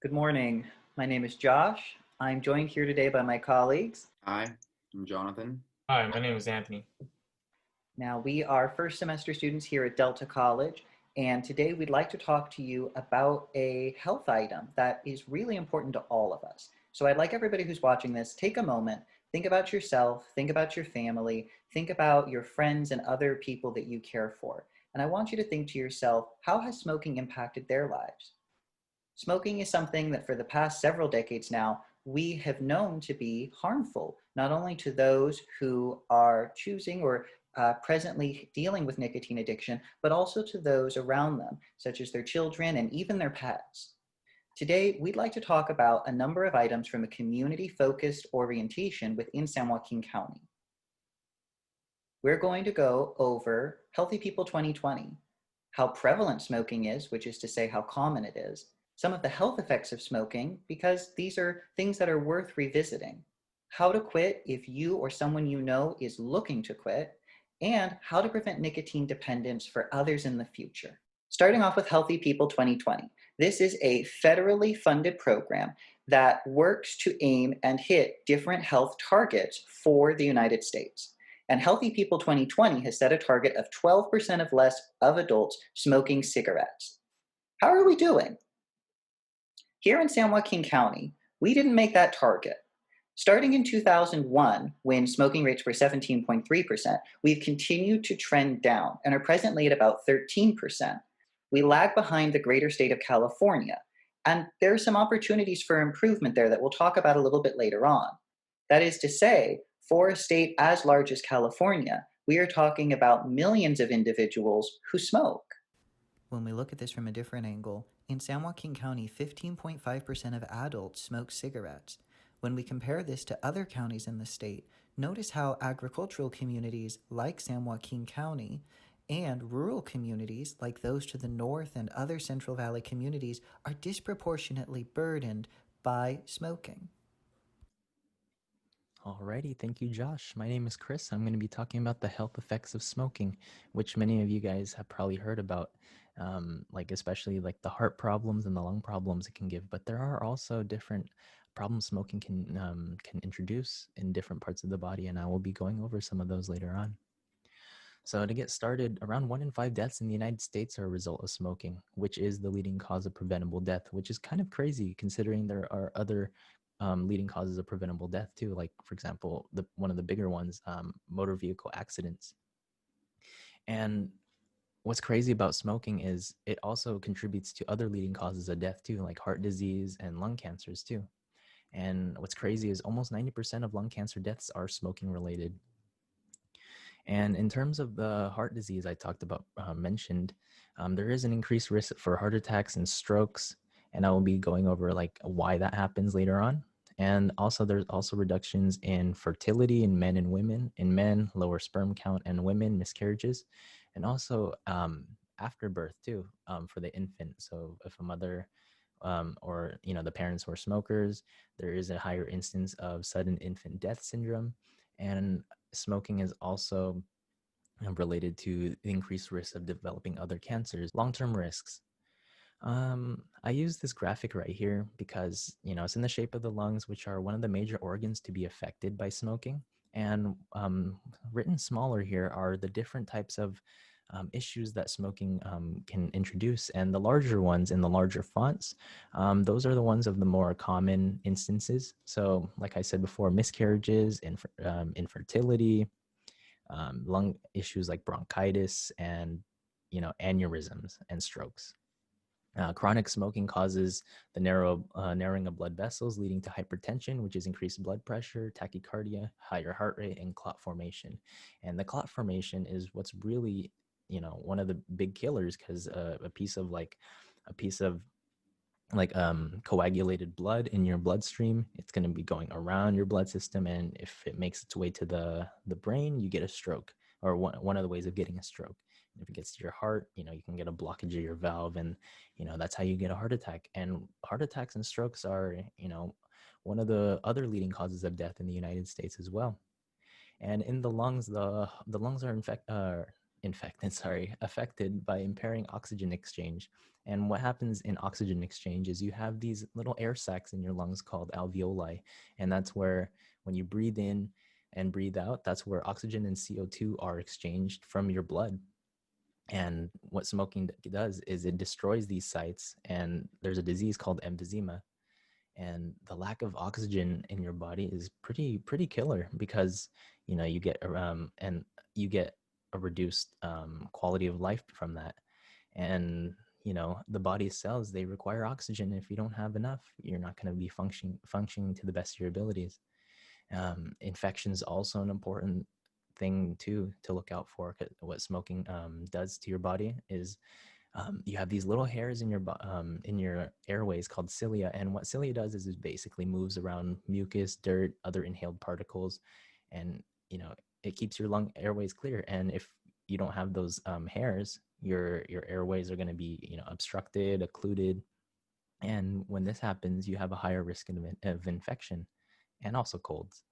Good morning. My name is Josh. I'm joined here today by my colleagues. Hi, I'm Jonathan. Hi, my name is Anthony. Now, we are first semester students here at Delta College, and today we'd like to talk to you about a health item that is really important to all of us. So I'd like everybody who's watching this, take a moment, think about yourself, think about your family, think about your friends and other people that you care for. And I want you to think to yourself, how has smoking impacted their lives? Smoking is something that for the past several decades now, we have known to be harmful, not only to those who are choosing or presently dealing with nicotine addiction, but also to those around them, such as their children and even their pets. Today, we'd like to talk about a number of items from a community-focused orientation within San Joaquin County. We're going to go over Healthy People 2020, how prevalent smoking is, which is to say how common it is, some of the health effects of smoking, because these are things that are worth revisiting, how to quit if you or someone you know is looking to quit, and how to prevent nicotine dependence for others in the future. Starting off with Healthy People 2020. This is a federally funded program that works to aim and hit different health targets for the United States. And Healthy People 2020 has set a target of 12% of less of adults smoking cigarettes. How are we doing? Here in San Joaquin County, we didn't make that target. Starting in 2001, when smoking rates were 17.3%, we've continued to trend down and are presently at about 13%. We lag behind the greater state of California, and there are some opportunities for improvement there that we'll talk about a little bit later on. That is to say, for a state as large as California, we are talking about millions of individuals who smoke. When we look at this from a different angle, in San Joaquin County, 15.5% of adults smoke cigarettes. When we compare this to other counties in the state, notice how agricultural communities like San Joaquin County and rural communities like those to the north and other Central Valley communities are disproportionately burdened by smoking. Alrighty, thank you, Josh. My name is Chris. I'm going to be talking about the health effects of smoking, which many of you guys have probably heard about, like especially like the heart problems and the lung problems it can give. But there are also different problems smoking can introduce in different parts of the body, and I will be going over some of those later on. So to get started, around 1 in 5 deaths in the United States are a result of smoking, which is the leading cause of preventable death, which is kind of crazy considering there are other leading causes of preventable death too. Like, for example, one of the bigger ones, motor vehicle accidents. And what's crazy about smoking is it also contributes to other leading causes of death too, like heart disease and lung cancers too. And what's crazy is almost 90% of lung cancer deaths are smoking related. And in terms of the heart disease I talked about, mentioned, there is an increased risk for heart attacks and strokes, and I will be going over like why that happens later on. And also there's also reductions in fertility in men and women. In men, lower sperm count, and women, miscarriages, and also after birth too, for the infant. So if a mother or the parents were smokers, there is a higher instance of sudden infant death syndrome. And smoking is also related to the increased risk of developing other cancers. Long-term risks. I use this graphic right here because, it's in the shape of the lungs, which are one of the major organs to be affected by smoking. And written smaller here are the different types of issues that smoking can introduce. And the larger ones in the larger fonts, those are the ones of the more common instances. So like I said before, miscarriages, infertility, lung issues like bronchitis, and aneurysms and strokes. Chronic smoking causes the narrowing of blood vessels, leading to hypertension, which is increased blood pressure, tachycardia, higher heart rate, and clot formation. And the clot formation is what's really, one of the big killers, because a piece of coagulated blood in your bloodstream, it's going to be going around your blood system, and if it makes its way to the brain, you get a stroke, or one of the ways of getting a stroke. If it gets to your heart, you can get a blockage of your valve, and that's how you get a heart attack. And heart attacks and strokes are one of the other leading causes of death in the United States as well. And in the lungs, the lungs are affected by impairing oxygen exchange. And what happens in oxygen exchange is you have these little air sacs in your lungs called alveoli, and that's where when you breathe in and breathe out, that's where oxygen and CO2 are exchanged from your blood. And what smoking does is it destroys these sites, and there's a disease called emphysema. And the lack of oxygen in your body is pretty killer, because you get and you get a reduced quality of life from that. And the body's cells, they require oxygen. If you don't have enough, you're not going to be functioning to the best of your abilities. Infection is also an important thing too to look out for. What smoking does to your body is you have these little hairs in your airways called cilia, and what cilia does is it basically moves around mucus, dirt, other inhaled particles, and it keeps your lung airways clear. And if you don't have those hairs, your airways are going to be obstructed, occluded, and when this happens, you have a higher risk of infection and also colds.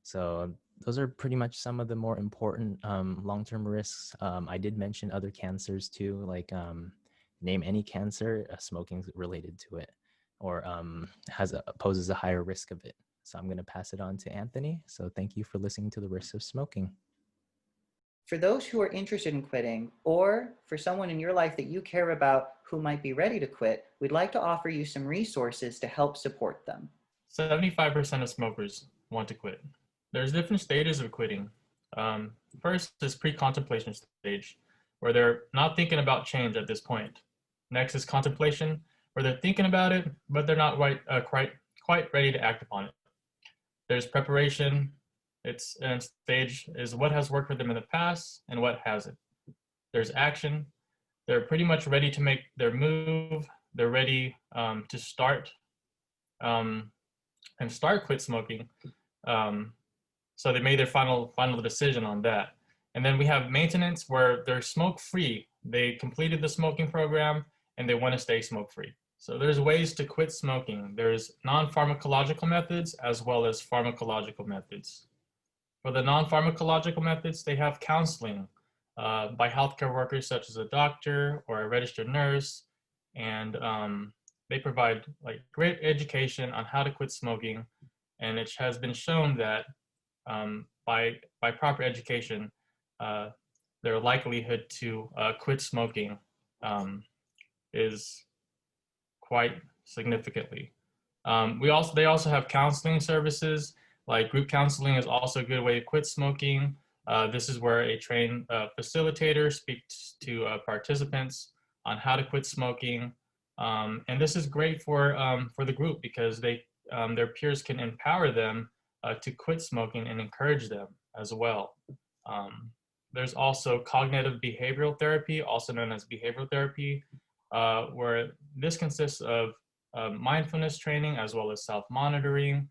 So those are pretty much some of the more important long-term risks. I did mention other cancers too, like name any cancer, smoking's related to it, or poses a higher risk of it. So I'm going to pass it on to Anthony. So thank you for listening to the risks of smoking. For those who are interested in quitting, or for someone in your life that you care about who might be ready to quit, we'd like to offer you some resources to help support them. 75% of smokers want to quit. There's different stages of quitting. First is pre-contemplation stage, where they're not thinking about change at this point. Next is contemplation, where they're thinking about it, but they're not quite ready to act upon it. There's preparation. And stage is what has worked for them in the past and what hasn't. There's action. They're pretty much ready to make their move. They're ready to start quit smoking. So they made their final decision on that. And then we have maintenance, where they're smoke-free. They completed the smoking program and they want to stay smoke-free. So there's ways to quit smoking. There's non-pharmacological methods as well as pharmacological methods. For the non-pharmacological methods, they have counseling by healthcare workers such as a doctor or a registered nurse, and they provide great education on how to quit smoking. And it has been shown that by proper education, their likelihood to quit smoking is quite significantly. They also have counseling services. Like group counseling is also a good way to quit smoking. This is where a trained facilitator speaks to participants on how to quit smoking. And this is great for the group, because their peers can empower them to quit smoking and encourage them as well. There's also cognitive behavioral therapy, also known as behavioral therapy, where this consists of mindfulness training as well as self-monitoring,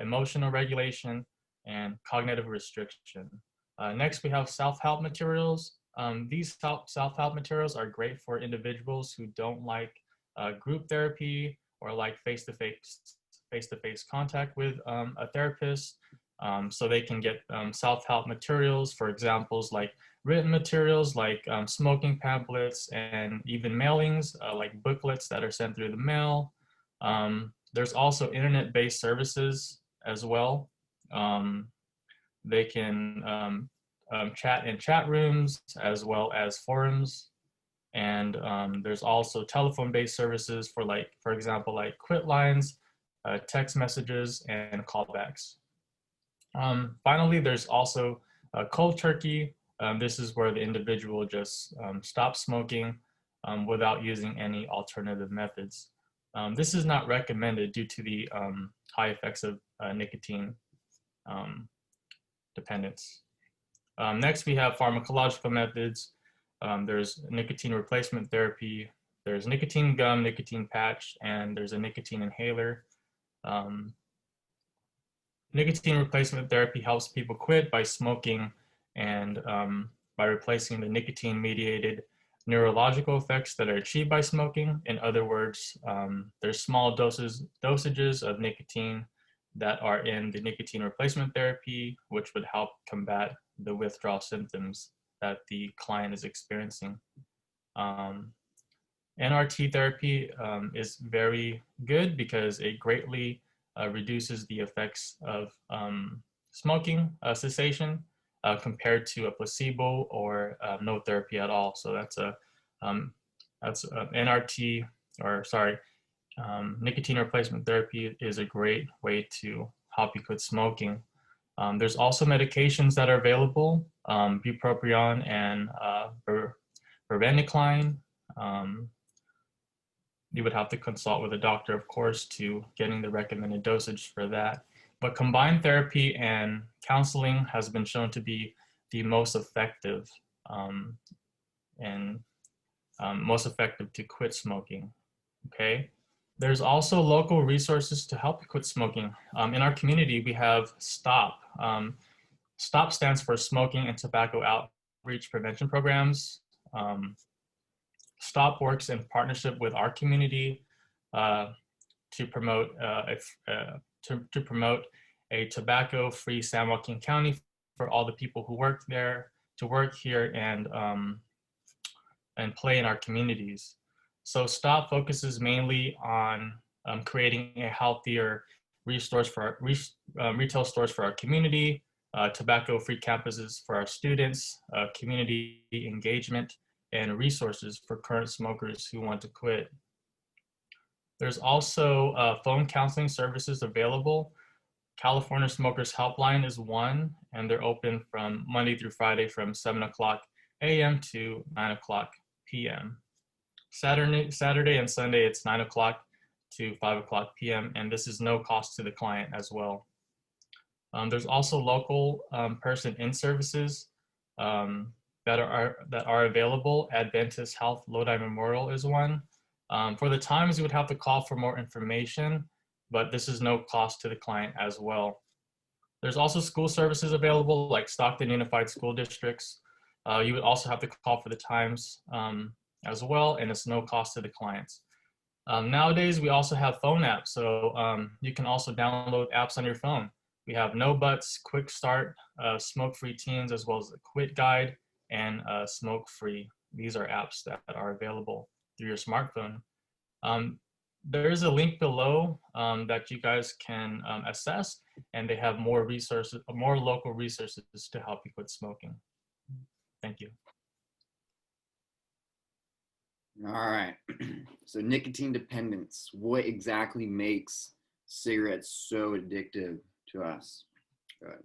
emotional regulation, and cognitive restriction. Next, we have self-help materials. These self-help materials are great for individuals who don't like group therapy or like face-to-face contact with a therapist. So they can get self-help materials, for examples like written materials like smoking pamphlets, and even mailings like booklets that are sent through the mail. There's also internet-based services as well. They can chat in chat rooms as well as forums. And there's also telephone-based services for example, like quit lines, text messages, and callbacks. Finally, there's also cold turkey. This is where the individual just stops smoking without using any alternative methods. This is not recommended due to the high effects of nicotine dependence. Next, we have pharmacological methods. There's nicotine replacement therapy. There's nicotine gum, nicotine patch, and there's a nicotine inhaler. Nicotine replacement therapy helps people quit by smoking and by replacing the nicotine-mediated neurological effects that are achieved by smoking. In other words, there's small dosages of nicotine that are in the nicotine replacement therapy, which would help combat the withdrawal symptoms that the client is experiencing. NRT therapy is very good because it greatly reduces the effects of smoking cessation compared to a placebo or no therapy at all. So that's NRT, or sorry, nicotine replacement therapy is a great way to help you quit smoking. There's also medications that are available, bupropion and varenicline. You would have to consult with a doctor, of course, to getting the recommended dosage for that. But combined therapy and counseling has been shown to be the most effective and most effective to quit smoking, okay? There's also local resources to help you quit smoking. In our community, we have STOP. STOP stands for Smoking and Tobacco Outreach Prevention Programs. STOP works in partnership with our community to promote a tobacco-free San Joaquin County for all the people who work there to work here and play in our communities. So STOP focuses mainly on creating a healthier retail stores for our community, tobacco-free campuses for our students, community engagement, and resources for current smokers who want to quit. There's also phone counseling services available. California Smokers Helpline is one, and they're open from Monday through Friday from 7 o'clock a.m. to 9 o'clock p.m. Saturday and Sunday, it's 9 o'clock to 5 o'clock p.m., and this is no cost to the client as well. There's also local person-in services that are available. Adventist Health Lodi Memorial is one. For the times, you would have to call for more information, but this is no cost to the client as well. There's also school services available like Stockton Unified School Districts. You would also have to call for the times as well, and it's no cost to the clients. Nowadays, we also have phone apps, so you can also download apps on your phone. We have No Butts, Quick Start, Smoke Free Teens, as well as the Quit Guide and Smoke Free. These are apps that are available through your smartphone. There is a link below that you guys can assess, and they have more resources, more local resources to help you quit smoking. Thank you. All right. So nicotine dependence. What exactly makes cigarettes so addictive to us? Good.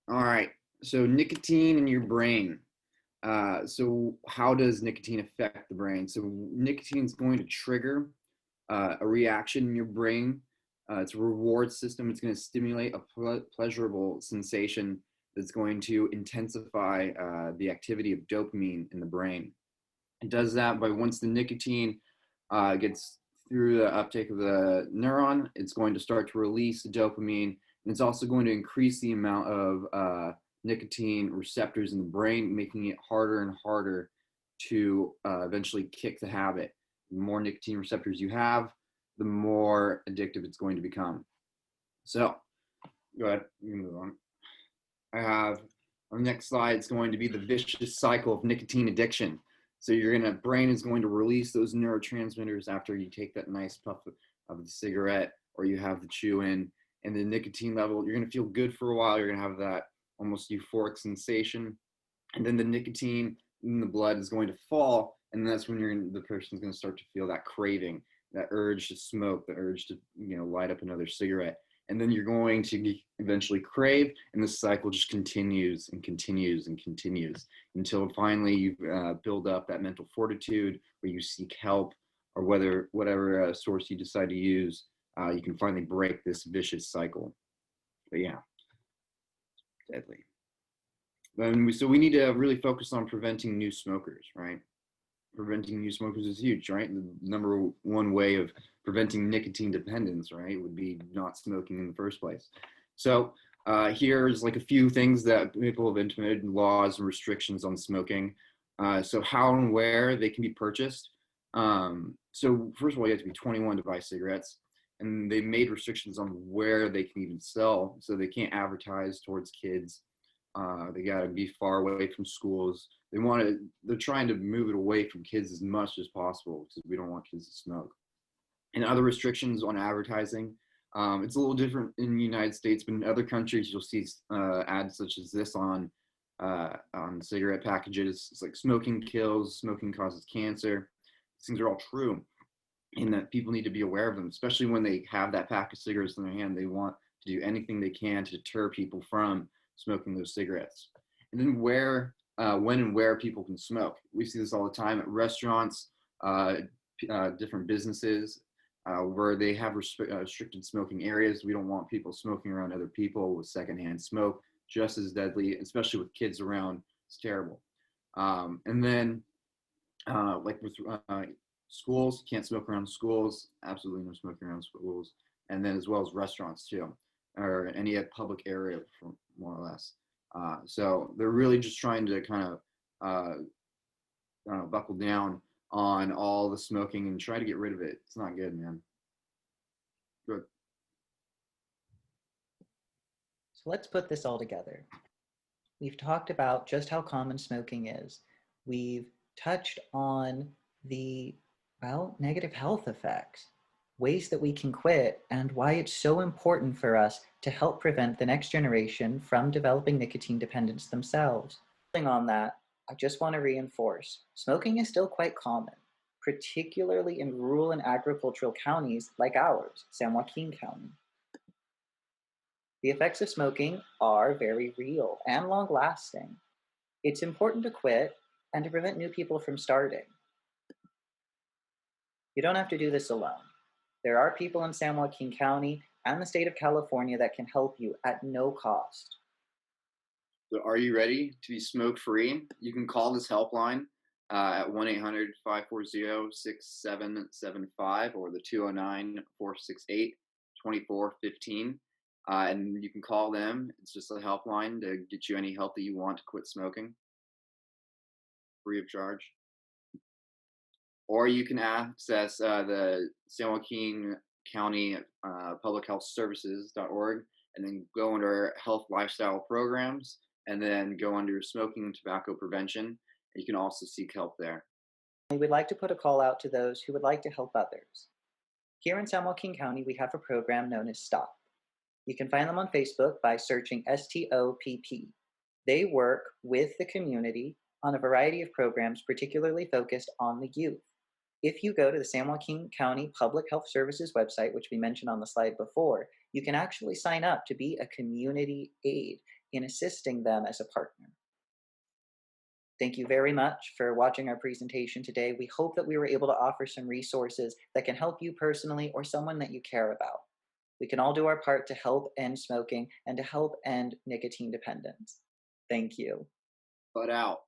All right. So nicotine in your brain. So how does nicotine affect the brain? So nicotine is going to trigger a reaction in your brain. It's a reward system. It's going to stimulate a pleasurable sensation that's going to intensify the activity of dopamine in the brain. It does that by once the nicotine gets through the uptake of the neuron, it's going to start to release the dopamine, and it's also going to increase the amount of nicotine receptors in the brain, making it harder and harder to eventually kick the habit. The more nicotine receptors you have, the more addictive it's going to become. So, go ahead, you can move on. I have, on the next slide, it's going to be the vicious cycle of nicotine addiction. So brain is going to release those neurotransmitters after you take that nice puff of the cigarette or you have the chew in, and the nicotine level, you're going to feel good for a while. You're going to have that almost euphoric sensation, and then the nicotine in the blood is going to fall, and that's when the person's going to start to feel that craving, that urge to smoke, the urge to light up another cigarette, and then you're going to eventually crave, and the cycle just continues and continues and continues until finally you build up that mental fortitude where you seek help, or whatever source you decide to use, you can finally break this vicious cycle. But yeah, deadly. So we need to really focus on preventing new smokers, right? Preventing new smokers is huge, right? The number one way of preventing nicotine dependence, right, would be not smoking in the first place. So here's like a few things that people have implemented, laws and restrictions on smoking. So how and where they can be purchased. So first of all, you have to be 21 to buy cigarettes, and they made restrictions on where they can even sell. So they can't advertise towards kids. They got to be far away from schools. They're trying to move it away from kids as much as possible because we don't want kids to smoke. And other restrictions on advertising. It's a little different in the United States, but in other countries, you'll see ads such as this on cigarette packages. It's like smoking kills, smoking causes cancer. These things are all true, and that people need to be aware of them, especially when they have that pack of cigarettes in their hand. They want to do anything they can to deter people from smoking those cigarettes. And then when and where people can smoke. We see this all the time at restaurants, different businesses, where they have restricted smoking areas. We don't want people smoking around other people with secondhand smoke, just as deadly, especially with kids around. It's terrible. And then, like with schools, can't smoke around schools. Absolutely no smoking around schools. And then as well as restaurants too, or any public area, more or less. So they're really just trying to kind of buckle down on all the smoking and try to get rid of it. It's not good, man. Good. So let's put this all together. We've talked about just how common smoking is. We've touched on the, well, negative health effects, ways that we can quit, and why it's so important for us to help prevent the next generation from developing nicotine dependence themselves. Building on that, I just want to reinforce, smoking is still quite common, particularly in rural and agricultural counties like ours, San Joaquin County. The effects of smoking are very real and long-lasting. It's important to quit and to prevent new people from starting. You don't have to do this alone. There are people in San Joaquin County and the state of California that can help you at no cost. So are you ready to be smoke-free? You can call this helpline at 1-800-540-6775 or the 209-468-2415. And you can call them. It's just a helpline to get you any help that you want to quit smoking, free of charge. Or you can access the San Joaquin County Public Health Services.org and then go under health lifestyle programs and then go under smoking and tobacco prevention. You can also seek help there. We would like to put a call out to those who would like to help others. Here in San Joaquin County, we have a program known as STOP. You can find them on Facebook by searching STOPP. They work with the community on a variety of programs, particularly focused on the youth. If you go to the San Joaquin County Public Health Services website, which we mentioned on the slide before, you can actually sign up to be a community aid in assisting them as a partner. Thank you very much for watching our presentation today. We hope that we were able to offer some resources that can help you personally or someone that you care about. We can all do our part to help end smoking and to help end nicotine dependence. Thank you. Butt out.